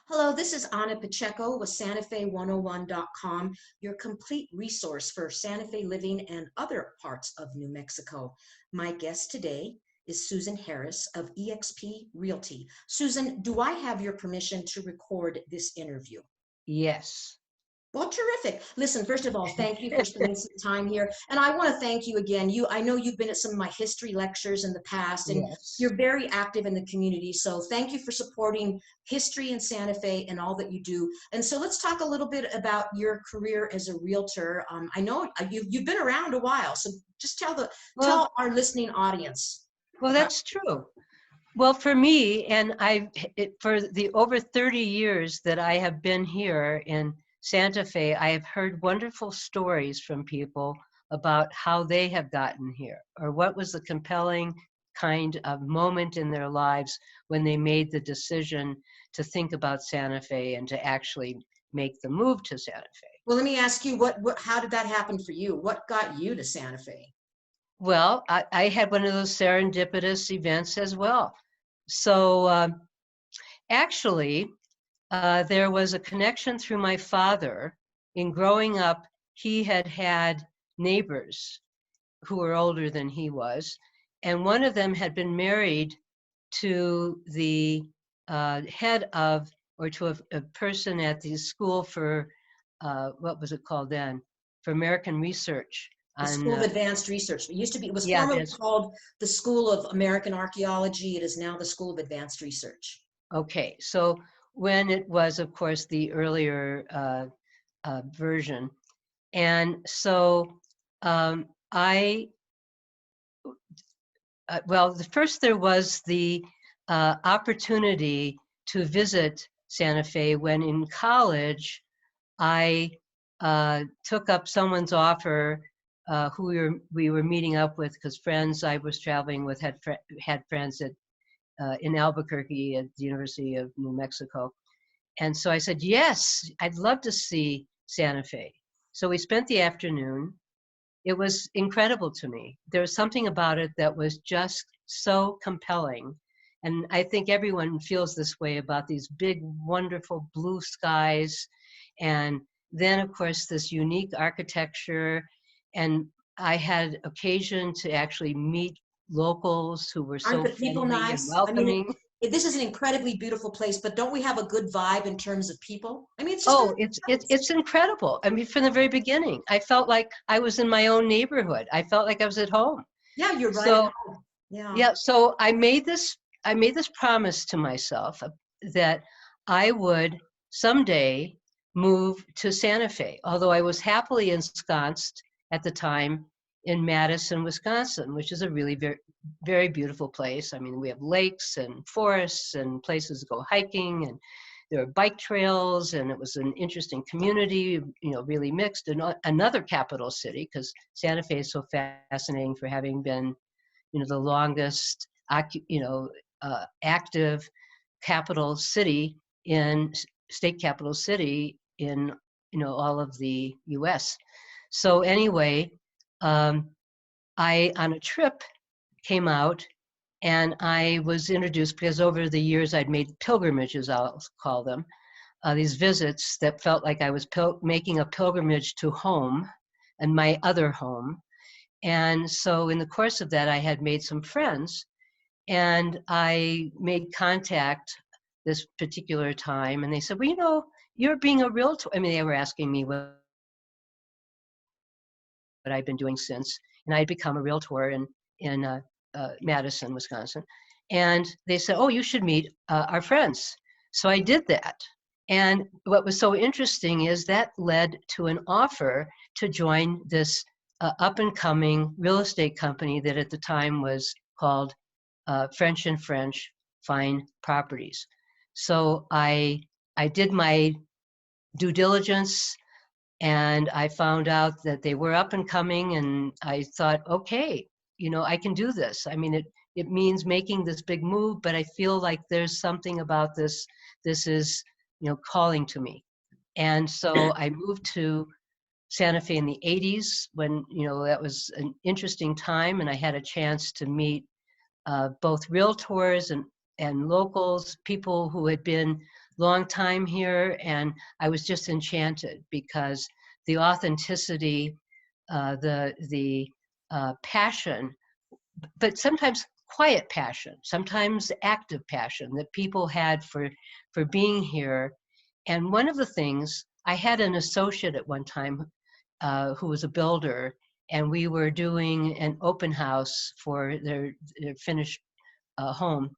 Hello, this is Anna Pacheco with SantaFe101.com, your complete resource for Santa Fe living and other parts of New Mexico. My guest today is Susan Harris of eXp Realty. Susan, do I have your permission to record this interview? Yes. Well, terrific. Listen, first of all, thank you for spending some time here. And I want to thank you again. I know you've been at some of my history lectures in the past, and Yes. you're very active in the community. So thank you for supporting history in Santa Fe and all that you do. And so let's talk a little bit about your career as a realtor. I know you've been around a while, so just Well, tell our listening audience. that's true. Well, for me, and for the over 30 years that I have been here in Santa Fe, I have heard wonderful stories from people about how they have gotten here, or what was the compelling kind of moment in their lives when they made the decision to think about Santa Fe and to actually make the move to Santa Fe. Well, let me ask you, how did that happen for you? What got you to Santa Fe? Well, I had one of those serendipitous events as well. So actually, there was a connection through my father. In growing up, he had neighbors who were older than he was, and one of them had been married to the head of, or to a person at the school for, what was it called then? For American Research. The On, School of Advanced Research. It was yeah, formerly that's called the School of American Archaeology. It is now the School of Advanced Research. okay. So when it was, of course, the earlier version. And so um, I, well, first there was the opportunity to visit Santa Fe when in college I took up someone's offer who we were meeting up with, because friends I was traveling with had friends at in Albuquerque at the University of New Mexico. And so I said, yes, I'd love to see Santa Fe. So we spent the afternoon. It was incredible to me. There was something about it that was just so compelling. And I think everyone feels this way about these big, wonderful blue skies. And then, of course, this unique architecture. And I had occasion to actually meet locals who were Aren't so the people friendly and nice? I mean, welcoming. this is an incredibly beautiful place, but don't we have a good vibe in terms of people? I mean, it's just a Oh, it's incredible. I mean, from the very beginning, I felt like I was in my own neighborhood. I felt like I was at home. yeah, you're right at So home. Yeah. yeah, so I made this promise to myself that I would someday move to Santa Fe, although I was happily ensconced at the time in Madison, Wisconsin, which is a really very, very beautiful place. I mean, we have lakes and forests and places to go hiking, and there are bike trails, and it was an interesting community, really mixed. And another capital city, because Santa Fe is so fascinating for having been the longest, active capital city in state capital city in, all of the U.S. So anyway, I, on a trip, came out and I was introduced, because over the years I'd made pilgrimages, I'll call them, these visits that felt like I was making a pilgrimage to home and my other home. And so in the course of that, I had made some friends, and I made contact this particular time, and they said, well, you're being a realtor. I mean, they were asking me what I'd been doing since, and I'd become a realtor in Madison, Wisconsin. And they said, oh, you should meet our friends. So I did that. And what was so interesting is that led to an offer to join this up and coming real estate company that at the time was called French and French Fine Properties. So I did my due diligence, and I found out that they were up and coming, and I thought, okay, I can do this. I mean, it means making this big move, but I feel like there's something about this. This is, calling to me. And so I moved to Santa Fe in the 80s when, that was an interesting time, and I had a chance to meet both realtors and locals, people who had been long time here, and I was just enchanted because the authenticity, the passion, but sometimes quiet passion, sometimes active passion that people had for being here. And one of the things, I had an associate at one time who was a builder, and we were doing an open house for their finished home.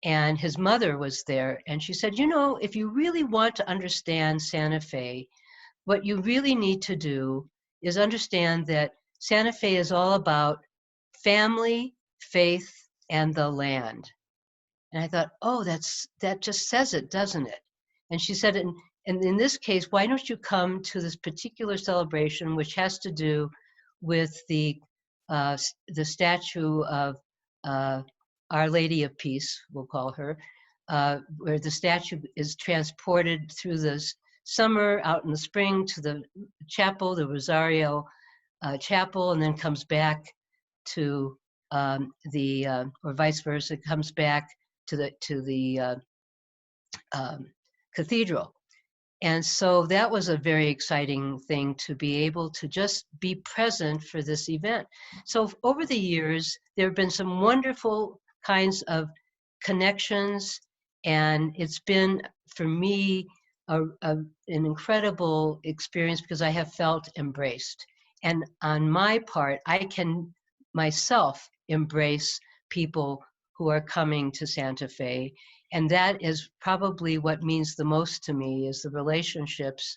And his mother was there, and she said, you know, if you really want to understand Santa Fe, what you really need to do is understand that Santa Fe is all about family, faith, and the land. And I thought, oh, that just says it, doesn't it? And she said, and in this case, why don't you come to this particular celebration, which has to do with the statue of uh, Our Lady of Peace, we'll call her, where the statue is transported through the summer out in the spring to the chapel, the Rosario chapel, and then comes back to or vice versa, comes back to the um, cathedral. And so that was a very exciting thing to be able to just be present for this event. So over the years, there have been some wonderful kinds of connections, and it's been for me an incredible experience because I have felt embraced. And on my part, I can myself embrace people who are coming to Santa Fe, and that is probably what means the most to me, is the relationships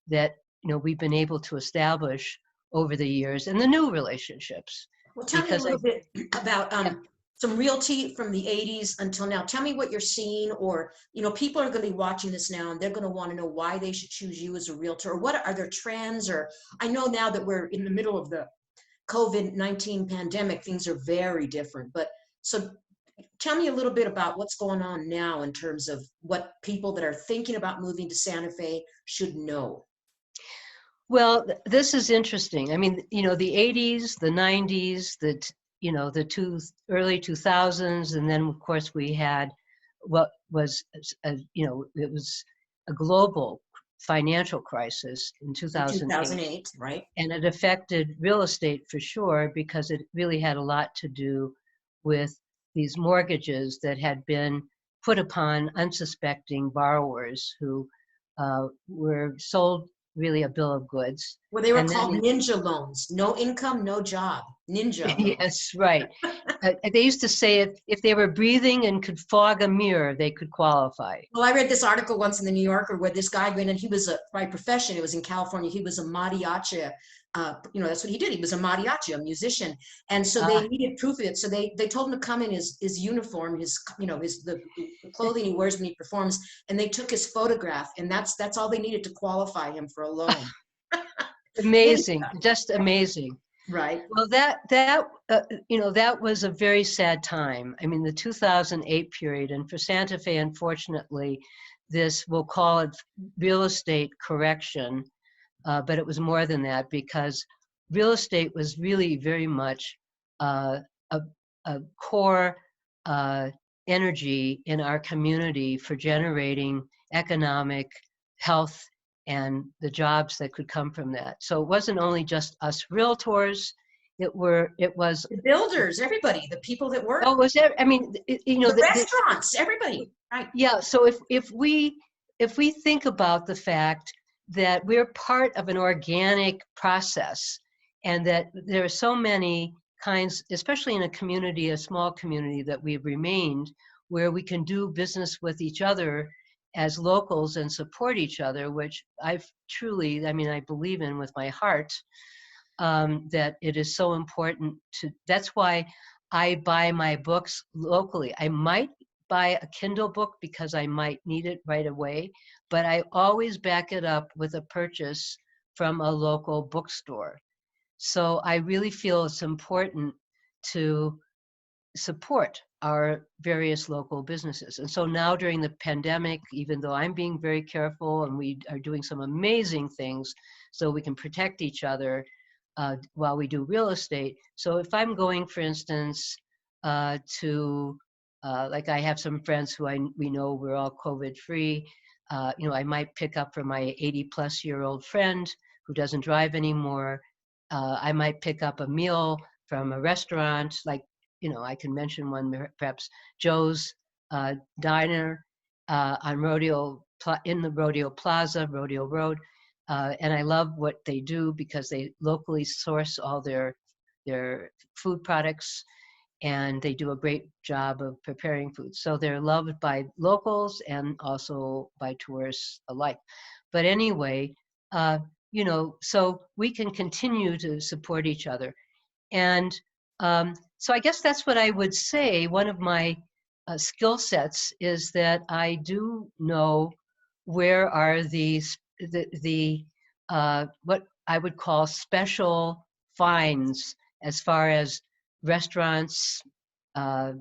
that we've been able to establish over the years, and the new relationships. Well, tell me a Because little bit about yeah, some realty from the 80s until now. Tell me what you're seeing, or, people are going to be watching this now and they're going to want to know why they should choose you as a realtor, or what are there trends, or I know now that we're in the middle of the COVID-19 pandemic, things are very different. But so tell me a little bit about what's going on now in terms of what people that are thinking about moving to Santa Fe should know. well, this is interesting. I mean, the 80s, the 90s, the early 2000s, and then of course we had what was, it was a global financial crisis in In 2008. 2008, right? And it affected real estate for sure, because it really had a lot to do with these mortgages that had been put upon unsuspecting borrowers who were sold really a bill of goods. Well, they were And then, called ninja loans. No income, no job. Ninja loan. yes, right. They used to say if they were breathing and could fog a mirror, they could qualify. Well, I read this article once in the New Yorker where this guy went and he was by profession, it was in California, he was a mariachi. That's what he did. He was a mariachi, a musician. And so they Ah, needed proof of it. So they told him to come in his uniform, the clothing he wears when he performs. And they took his photograph, and that's all they needed to qualify him for a loan. amazing, just amazing. Right. Well, that was a very sad time. I mean, the 2008 period, and for Santa Fe, unfortunately, this, we'll call it real estate correction, but it was more than that, because real estate was really very much uh, a, a core uh, energy in our community for generating economic health and the jobs that could come from that. So it wasn't only just us realtors. It was The builders, everybody, the people that work, oh, was there? I mean, the restaurants, everybody. Right. yeah. So if we think about the fact that we're part of an organic process, and that there are so many kinds, especially in a community, a small community that we've remained, where we can do business with each other as locals and support each other, which I've truly, I mean, I believe in with my heart, that it is so important to, that's why I buy my books locally. I might buy a Kindle book because I might need it right away, but I always back it up with a purchase from a local bookstore. So I really feel it's important to support our various local businesses. And so now during the pandemic, even though I'm being very careful and we are doing some amazing things so we can protect each other while we do real estate. So if I'm going, for instance, like I have some friends who we know we're all COVID free. I might pick up for my 80-plus-year-old friend who doesn't drive anymore. I might pick up a meal from a restaurant, like, I can mention one, perhaps Joe's Diner on in the Rodeo Plaza, Rodeo Road. And I love what they do because they locally source all their food products, and they do a great job of preparing food. So they're loved by locals and also by tourists alike. But anyway, so we can continue to support each other. And so I guess that's what I would say. One of my skill sets is that I do know where are the what I would call special finds as far as restaurants uh,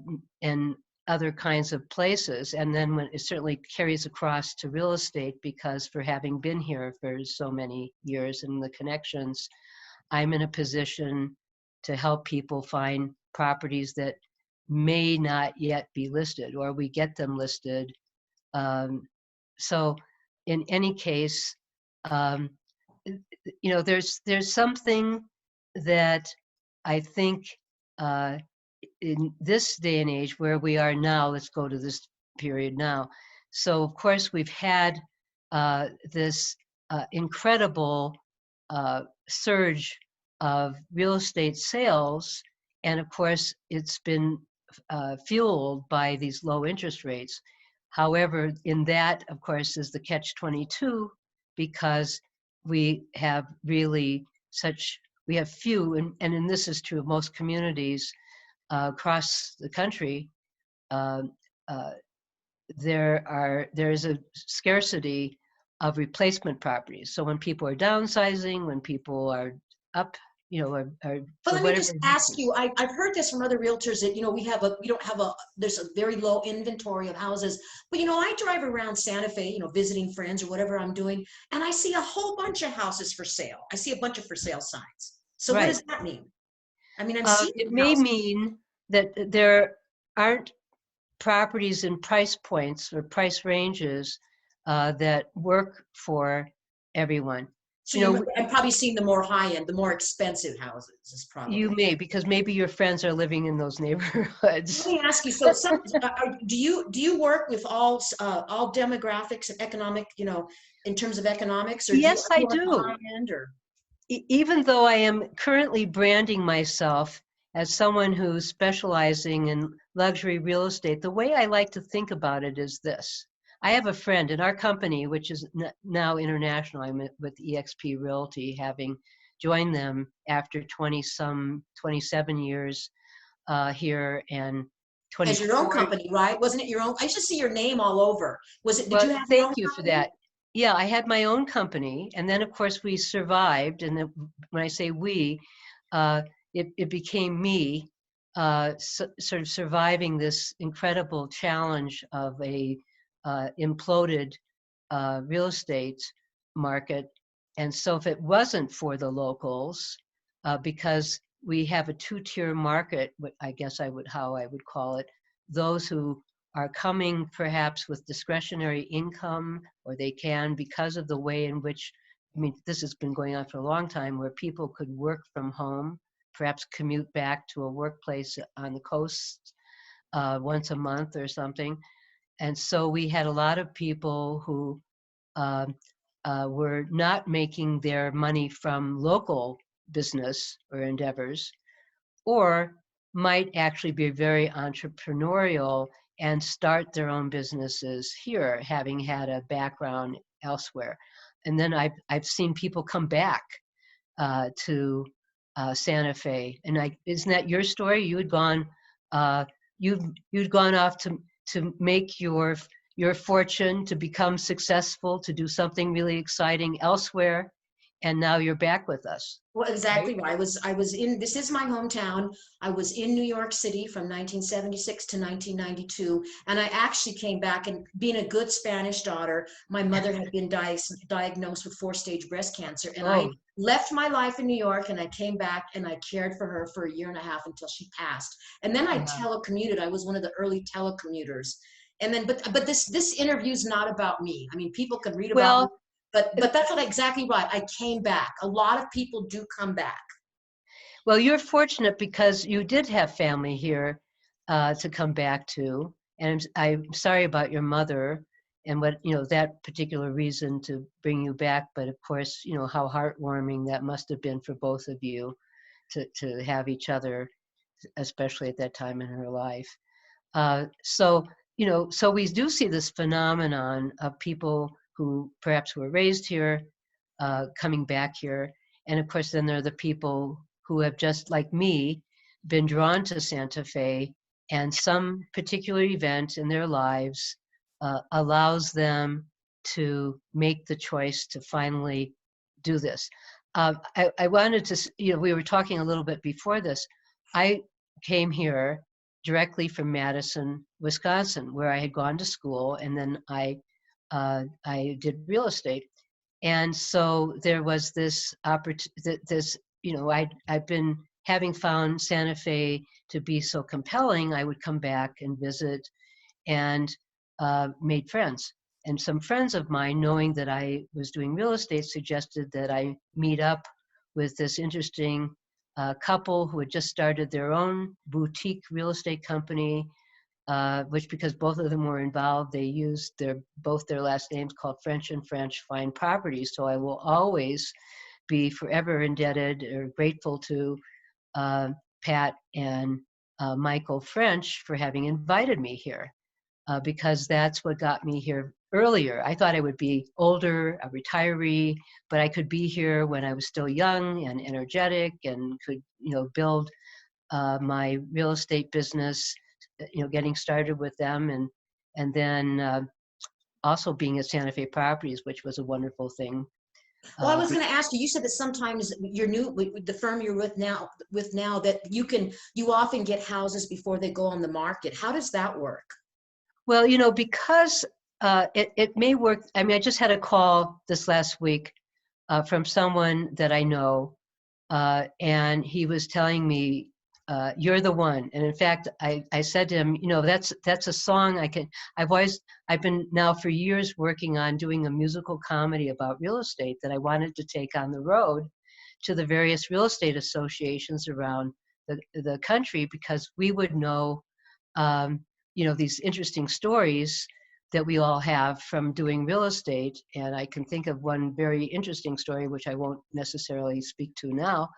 and other kinds of places. And then when it certainly carries across to real estate, because for having been here for so many years and the connections, I'm in a position to help people find properties that may not yet be listed, or we get them listed. So in any case, um, there's something that I think in this day and age where we are now, let's go to this period now. So of course we've had this incredible surge of real estate sales, and of course it's been fueled by these low interest rates. However, in that, of course, is the catch-22, because we have really we have few, and this is true of most communities across the country. Uh, uh, there is a scarcity of replacement properties. So when people are downsizing, when people are up, are But for let me whatever just ask reasons. you, I've heard this from other realtors that, we don't have there's a very low inventory of houses. But, I drive around Santa Fe, visiting friends or whatever I'm doing, and I see a whole bunch of houses for sale. I see a bunch of for sale signs. So what Right. does that mean? I mean, I'm seeing It may houses. mean that there aren't properties in price points or price ranges that work for everyone. So You know, I'm probably seeing the more high end, the more expensive houses is you probably. may, because maybe your friends are living in those Let neighborhoods. me ask you, so do you work with all demographics and economic, in terms of economics, or Yes, are I you at the do. high end or? Even though I am currently branding myself as someone who's specializing in luxury real estate, the way I like to think about it is this. I have a friend in our company, which is now international. I'm with eXp Realty, having joined them after 27 years here, and As your own 24. company, right? Wasn't it your own? I used to see your name all over. Did Well, you have your thank own you for company? that. Yeah, I had my own company, and then of course we survived. And then when I say we, uh, it became me, sort of surviving this incredible challenge of a imploded real estate market. And so if it wasn't for the locals, because we have a two-tier market, what I guess how I would call it, those who are coming perhaps with discretionary income, or they can because of the way in which, I mean, this has been going on for a long time, where people could work from home, perhaps commute back to a workplace on the coast once a month or something. And so we had a lot of people who um, were not making their money from local business or endeavors, or might actually be very entrepreneurial and start their own businesses here, having had a background elsewhere. And then I've seen people come back to Santa Fe. And isn't that your story? Uh, you'd gone off to make your fortune, to become successful, to do something really exciting elsewhere, and now you're back with us, Well, right? exactly right. This is my hometown. I was in New York City from 1976 to 1992. And I actually came back, and being a good Spanish daughter, my mother had been diagnosed with 4-stage breast cancer. And I Oh, left my life in New York, and I came back and I cared for her for a year and a half until she passed. And then I wow. telecommuted. I was one of the early telecommuters. And then, but this interview is not about me. I mean, people can read about me, Well, but that's what exactly right. I came back. A lot of people do come back. well, you're fortunate because you did have family here to come back to, and I'm sorry about your mother and what that particular reason to bring you back. But of course, how heartwarming that must have been for both of you to have each other, especially at that time in her life. So, so we do see this phenomenon of people who perhaps were raised here, coming back here. And of course, then there are the people who have, just like me, been drawn to Santa Fe, and some particular event in their lives allows them to make the choice to finally do this. I wanted to, we were talking a little bit before this. I came here directly from Madison, Wisconsin, where I had gone to school, and then I did real estate. And so there was this opportunity, I've been having found Santa Fe to be so compelling, I would come back and visit, and made friends. And some friends of mine, knowing that I was doing real estate, suggested that I meet up with this interesting couple who had just started their own boutique real estate company, which, because both of them were involved, they used both their last names, called French and French Fine Properties. So I will always be forever indebted or grateful to uh, Pat and Michael French for having invited me here, because that's what got me here earlier. I thought I would be older, a retiree, but I could be here when I was still young and energetic, and could build my real estate business, getting started with them, and then also being at Santa Fe Properties, which was a wonderful thing. Well, I was Be- going to ask you. You said that sometimes you're new with the firm you're with now that you often get houses before they go on the market. How does that work? well, because it may work. I mean, I just had a call this last week from someone that I know, and he was telling me, "You're the one." And in fact, I said to him, that's a song I can. I've been now for years working on doing a musical comedy about real estate that I wanted to take on the road to the various real estate associations around the country, because we would know, um, these interesting stories that we all have from doing real estate. And I can think of one very interesting story, which I won't necessarily speak to now.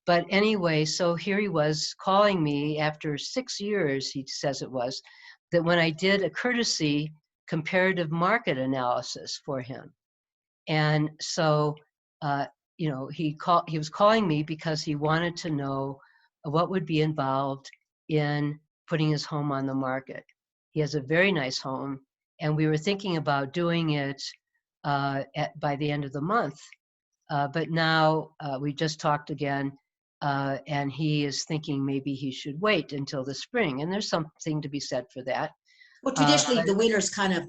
But anyway, so here he was calling me after 6 years, he says it was, that when I did a courtesy comparative market analysis for him. And so, uh, he was calling me because he wanted to know what would be involved in putting his home on the market. He has a very nice home, and we were thinking about doing it by the end of the month. But now we just talked again, and he is thinking maybe he should wait until the spring. And there's something to be said for that. Well, traditionally, But the winter's kind of,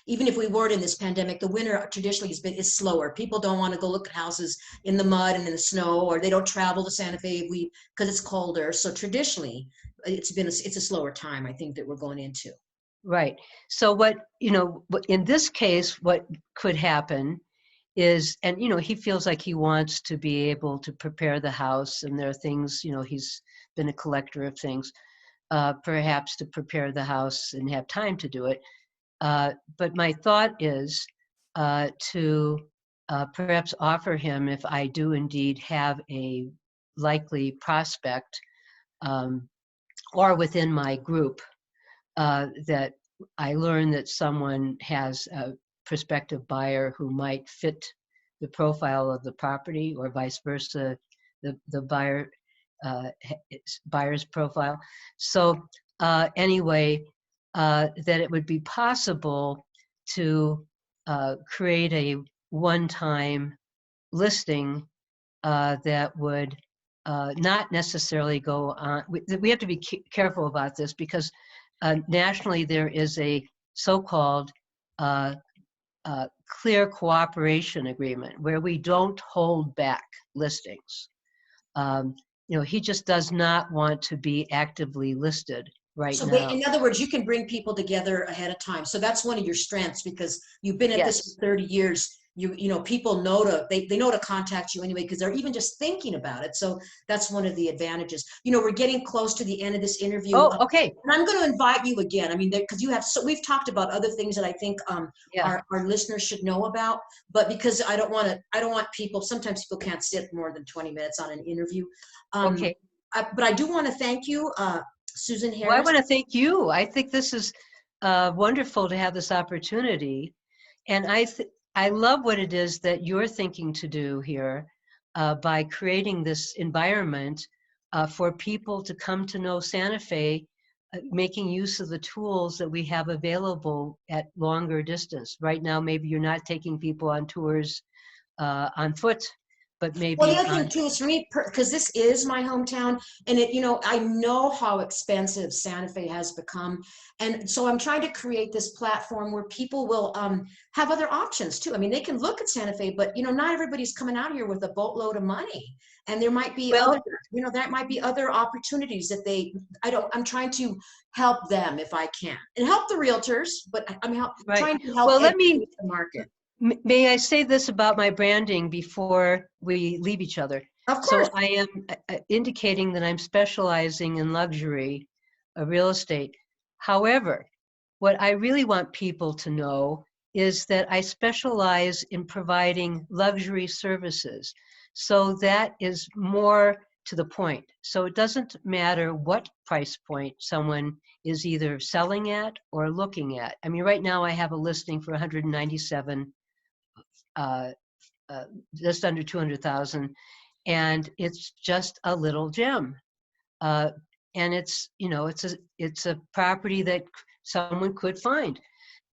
even if we weren't in this pandemic, the winter traditionally is slower. People don't want to go look at houses in the mud and in the snow, or they don't travel to Santa Fe because it's colder. So traditionally, it's a slower time, I think, that we're going into. right. So in this case, what could happen is, and he feels like he wants to be able to prepare the house, and there are things, he's been a collector of things, perhaps to prepare the house and have time to do it. But my thought is to perhaps offer him, if I do indeed have a likely prospect, um, or within my group, that I learn that someone has a prospective buyer who might fit the profile of the property, or vice versa, the buyer's profile. So anyway, that it would be possible to create a one-time listing that would not necessarily go on. We have to be careful about this, because nationally there is a so-called uh, clear cooperation agreement where we don't hold back listings. Um, he just does not want to be actively listed right So now. in other words, you can bring people together ahead of time. So that's one of your strengths because you've been at this Yes. for 30 years. You know, people know they know to contact you anyway because they're even just thinking about it. So that's one of the advantages. You know, we're getting close to the end of this interview. Oh, okay. And I'm going to invite you again. I mean, because you have, so we've talked about other things that I think Yeah. our listeners should know about, but because I don't want people, sometimes people can't sit more than 20 minutes on an interview. Um, Okay. but I do want to thank you, Susan Well, I Harris. want to thank you. I think this is wonderful to have this opportunity. And I love what it is that you're thinking to do here by creating this environment for people to come to know Santa Fe, making use of the tools that we have available at longer distance. Right now, maybe you're not taking people on tours on foot, but Well, the maybe other thing on, too is for me, because this is my hometown, and it, you know, I know how expensive Santa Fe has become, and so I'm trying to create this platform where people will have other options too. I mean, they can look at Santa Fe, but you know, not everybody's coming out here with a boatload of money, and there might be other, well, you know, that might be other opportunities that they. I don't. I'm trying to help them if I can, and help the realtors, but right. trying to help Well, let me educate the market. May I say this about my branding before we leave each other? Of course. So I am indicating that I'm specializing in luxury real estate. However, what I really want people to know is that I specialize in providing luxury services. So that is more to the point. So it doesn't matter what price point someone is either selling at or looking at. I mean, right now I have a listing for 197 uh, uh, just under 200,000, and it's just a little gem. Uh, and it's, you know, it's a property that someone could find.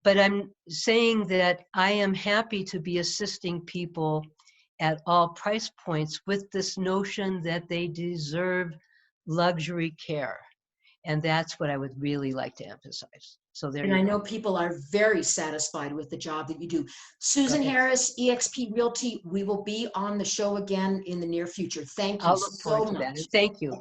But I'm saying that I am happy to be assisting people at all price points with this notion that they deserve luxury care. And that's what I would really like to emphasize. So there And you I go. know people are very satisfied with the job that you do. Susan Okay. Harris, eXp Realty, we will be on the show again in the near future. Thank you I'll look so forward to that. much. And thank you.